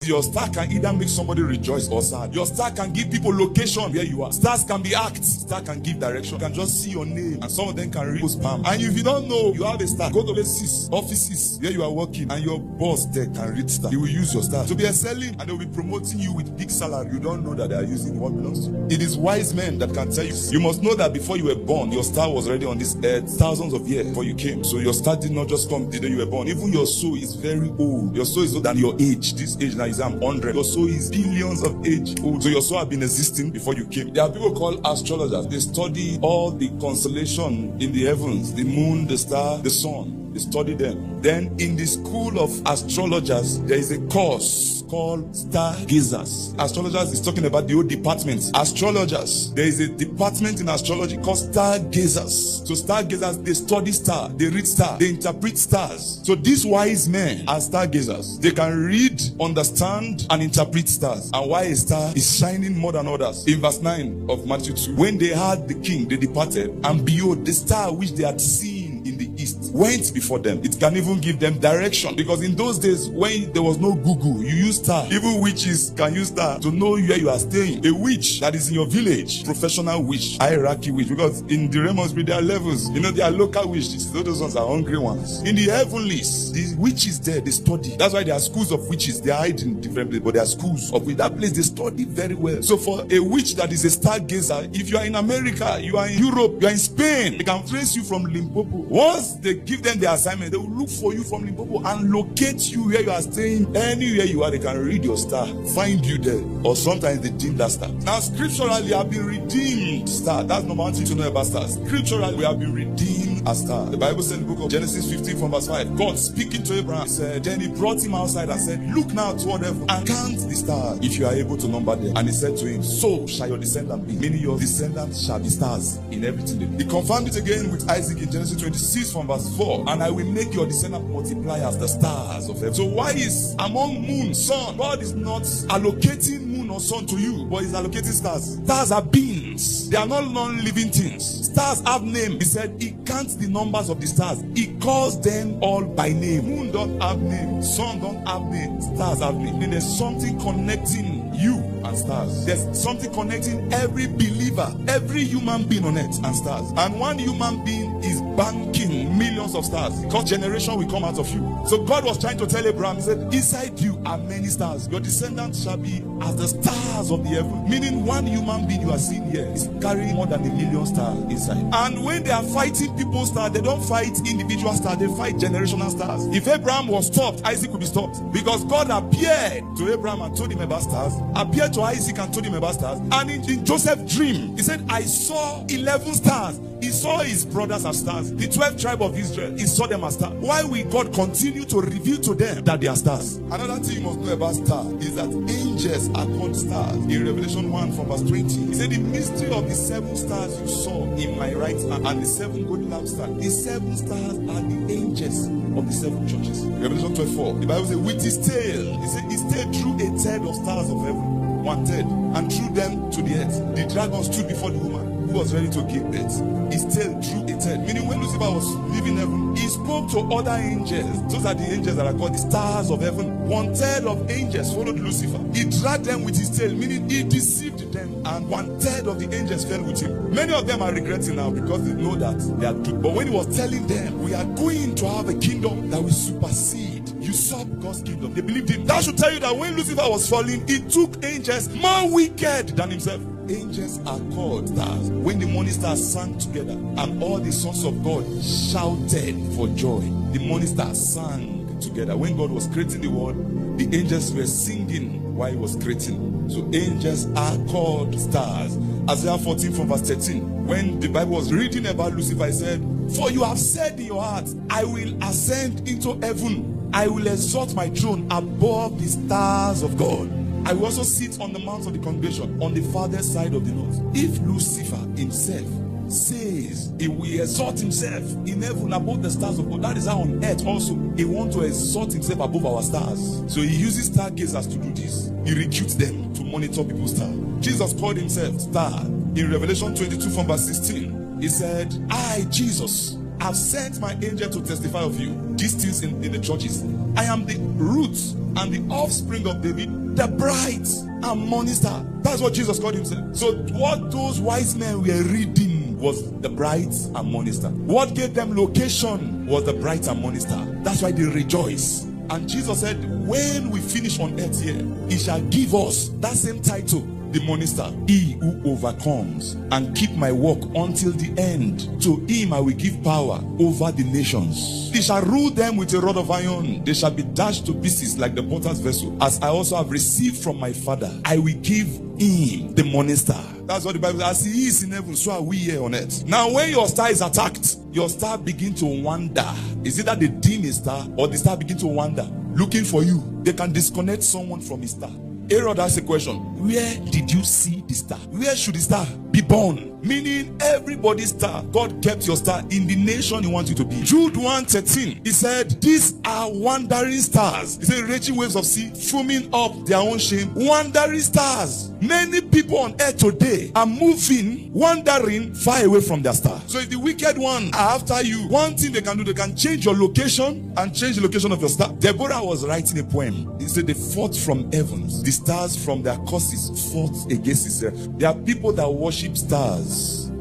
Your star can either make somebody rejoice or sad. Your star can give people location where you are. Stars can be acts. Star can give direction. You can just see your name and some of them can read spam. And if you don't know you have a star, go to places, offices where you are working and your boss there can read star. He will use your star to be excelling and they will be promoting you with big salary. You don't know that they are using what belongs to you. It is wise men that can tell you. You must know that before you were born, your star was already on this earth thousands of years before you came. So your star did not just come the day you were born. Even your soul is very old. Your soul is older than your age. This age now is 100. Your soul is billions of age old. So your soul have been existing before you came. There are people called astrologers. They study all the constellation in the heavens, the moon, the star, the sun. They study them. Then in the school of astrologers, there is a course called stargazers. Astrologers is talking about the whole departments. Astrologers, there is a department in astrology called stargazers. So stargazers, they study star, they read star, they interpret stars. So these wise men are stargazers. They can read, understand, and interpret stars. And why a star is shining more than others. In verse 9 of Matthew 2, when they had the king, they departed, and behold, the star which they had seen in the east went before them. It can even give them direction, because in those days when there was no Google, you use star. Even witches can use star to know where you are staying. A witch that is in your village, professional witch, hierarchy witch, because in the realm of spirit there are levels. You know, there are local witches. Those ones are hungry ones. In the heavenlies, the witches there, they study. That's why there are schools of witches. They hide in different places, but there are schools of witch. That place they study very well. So for a witch that is a stargazer, if you are in America, you are in Europe, you are in Spain, they can trace you from Limpopo. Once they give them the assignment, they will look for you from Limpopo and locate you where you are staying. Anywhere you are, they can read your star, find you there, or sometimes they dim that star. Now scripturally, you have been redeemed. Star, that's number one thing to know about stars. Scripturally, we have been redeemed as star. The Bible said in the book of Genesis 15 from verse 5, God speaking to Abraham, said, then he brought him outside and said, look now toward heaven and count the stars, if you are able to number them. And he said to him, so shall your descendant be, meaning your descendants shall be stars in everything they do. He confirmed it again with Isaac in Genesis 26 from verse 4, and I will make your descendant multiply as the stars of heaven. So why is among moon, sun, God is not allocating moon or sun to you, but he's allocating stars. Stars are beings. They are not non-living things. Stars have name. He said he counts the numbers of the stars. He calls them all by name. Moon don't have name. Sun don't have name. Stars have name. Then there's something connecting you and stars. There's something connecting every believer, every human being on earth and stars. And one human being is banking millions of stars, because generation will come out of you. So God was trying to tell Abraham, he said, inside you are many stars. Your descendants shall be as the stars of the heaven. Meaning one human being you are seeing here is carrying more than 1 million stars inside. And when they are fighting people's stars, they don't fight individual stars, they fight generational stars. If Abraham was stopped, Isaac would be stopped, because God appeared to Abraham and told him about stars, appeared to Isaac and told him about stars. And in Joseph's dream, he said, I saw 11 stars. He saw his brothers as stars. The 12 tribes of Israel, he saw them as stars. Why will God continue to reveal to them that they are stars? Another thing you must know about stars is that angels are called stars. In Revelation 1 from verse 20, he said, the mystery of the 7 stars you saw in my right hand and the 7 golden lampstands. The 7 stars are the angels of the 7 churches. Revelation 12:4, the Bible says, with his tail, he said his tail drew a third of stars of heaven, 1/3, and threw them to the earth. The dragon stood before the woman who was ready to give birth. His tail drew a third. Meaning when Lucifer was leaving heaven, he spoke to other angels. Those are the angels that are called the stars of heaven. 1/3 of angels followed Lucifer. He dragged them with his tail, meaning he deceived them, and 1/3 of the angels fell with him. Many of them are regretting now because they know that they are good. But when he was telling them, we are going to have a kingdom that will supersede, usurp God's kingdom, they believed him. That should tell you that when Lucifer was falling, he took angels more wicked than himself. Angels are called stars. When the morning stars sang together and all the sons of God shouted for joy, the morning stars sang together. When God was creating the world, the angels were singing while he was creating. So angels are called stars. Isaiah 14 from verse 13, when the Bible was reading about Lucifer, he said, for you have said in your heart, I will ascend into heaven. I will exalt my throne above the stars of God. I will also sit on the mount of the congregation on the farthest side of the north. If Lucifer himself says he will exalt himself in heaven above the stars of God, that is how on earth also he wants to exalt himself above our stars. So he uses stargazers to do this. He recruits them to monitor people's stars. Jesus called himself star. In Revelation 22 from verse 16, he said, I, Jesus, have sent my angel to testify of you these things in the churches. I am the root and the offspring of David, the bright and morning star. That's what Jesus called himself. So what those wise men were reading was the bright and morning star. What gave them location was the bright and morning star. That's why they rejoice. And Jesus said, when we finish on earth here, he shall give us that same title, the morning star. He who overcomes and keep my work until the end, to him I will give power over the nations. He shall rule them with a rod of iron. They shall be dashed to pieces like the potter's vessel. As I also have received from my Father, I will give him the morning star. That's what the Bible says. As he is in heaven, so are we here on earth. Now when your star is attacked, your star begin to wonder. Is it that they dim a star, or the star begin to wonder, looking for you? They can disconnect someone from his star. Herod asked a question: where did you see the star? Where should the star be born? Meaning everybody's star. God kept your star in the nation he wants you to be. Jude 1:13, he said, these are wandering stars. He said, raging waves of sea, foaming up their own shame. Wandering stars. Many people on earth today are moving, wandering far away from their star. So if the wicked one are after you, one thing they can do, they can change your location and change the location of your star. Deborah was writing a poem. He said, they fought from heavens. The stars from their courses fought against Israel. There are people that worship stars.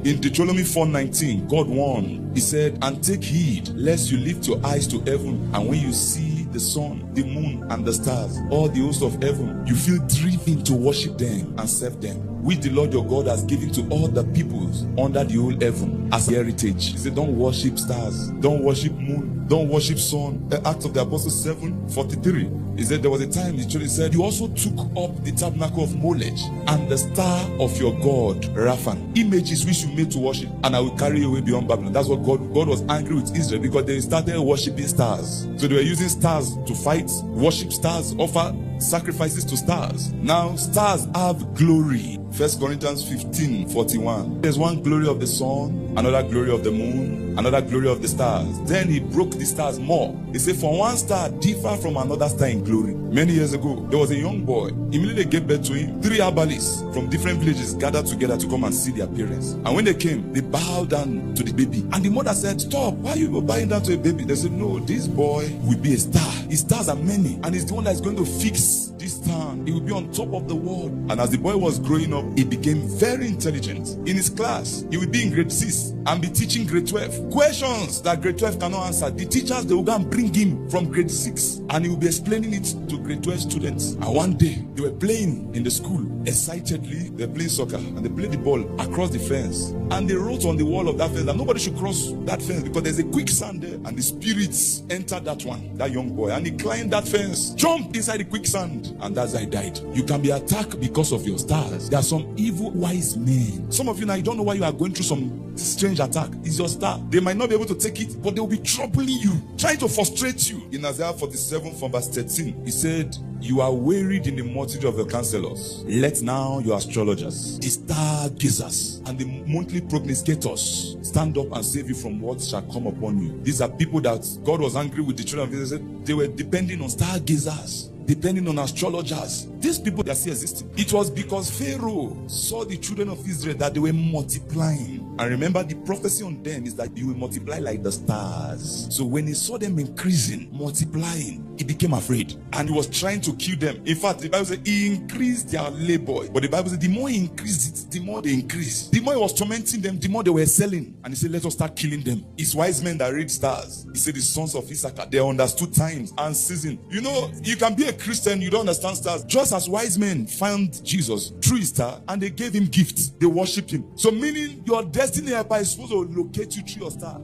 In Deuteronomy 4:19, God warned. He said, and take heed lest you lift your eyes to heaven, and when you see the sun, the moon, and the stars, all the hosts of heaven, you feel driven to worship them and serve them, which the Lord your God has given to all the peoples under the whole heaven as a heritage. He said, don't worship stars, don't worship moon, don't worship sun. Acts of the Apostles 7:43. He said there was a time the church said, you also took up the tabernacle of Molech and the star of your god Raphan, images which you made to worship, and I will carry you away beyond Babylon. That's what God was angry with Israel, because they started worshiping stars. So they were using stars to fight, worship stars, offer sacrifices to stars. Now stars have glory. 1 Corinthians 15:41. There's one glory of the sun, another glory of the moon, another glory of the stars. Then he broke the stars more. He said, for one star differ from another star in glory. Many years ago, there was a young boy. Immediately gave birth to him. 3 herbalists from different villages gathered together to come and see their parents. And when they came, they bowed down to the baby. And the mother said, stop, why are you bowing down to a baby? They said, no, this boy will be a star. His stars are many, and he's the one that's going to fix this town. He will be on top of the world. And as the boy was growing up, he became very intelligent. In his class, he would be in grade 6 and be teaching grade 12. Questions that grade 12 cannot answer, the teachers, they will go and bring him from grade 6, and he will be explaining it to grade 12 students. And one day, they were playing in the school. Excitedly, they were playing soccer, and they played the ball across the fence. And they wrote on the wall of that fence that nobody should cross that fence because there's a quicksand there. And the spirits entered that one, that young boy, and he climbed that fence, jumped inside the quicksand, and that's how he died. You can be attacked because of your stars. There are some evil wise men. Some of you now, you don't know why you are going through some strange attack. It's your star. They might not be able to take it, but they will be troubling you, trying to frustrate you. In Isaiah 47 from verse 13, he said, you are wearied in the multitude of your counselors. Let now your astrologers, the stargazers, and the monthly prognosticators stand up and save you from what shall come upon you. These are people that God was angry with the children of Israel. They were depending on stargazers, depending on astrologers. These people that still existing. It was because Pharaoh saw the children of Israel that they were multiplying. And remember, the prophecy on them is that you will multiply like the stars. So when he saw them increasing, multiplying, he became afraid. And he was trying to kill them. In fact, the Bible said he increased their labor. But the Bible said the more he increased it, the more they increased. The more he was tormenting them, the more they were selling. And he said, let us start killing them. It's wise men that read stars. He said the sons of Issachar, they understood times and season. You know, you can be a Christian, you don't understand stars. Just as wise men found Jesus through his star, and they gave him gifts. They worshipped him. So meaning your destiny helper is supposed to locate you through your star.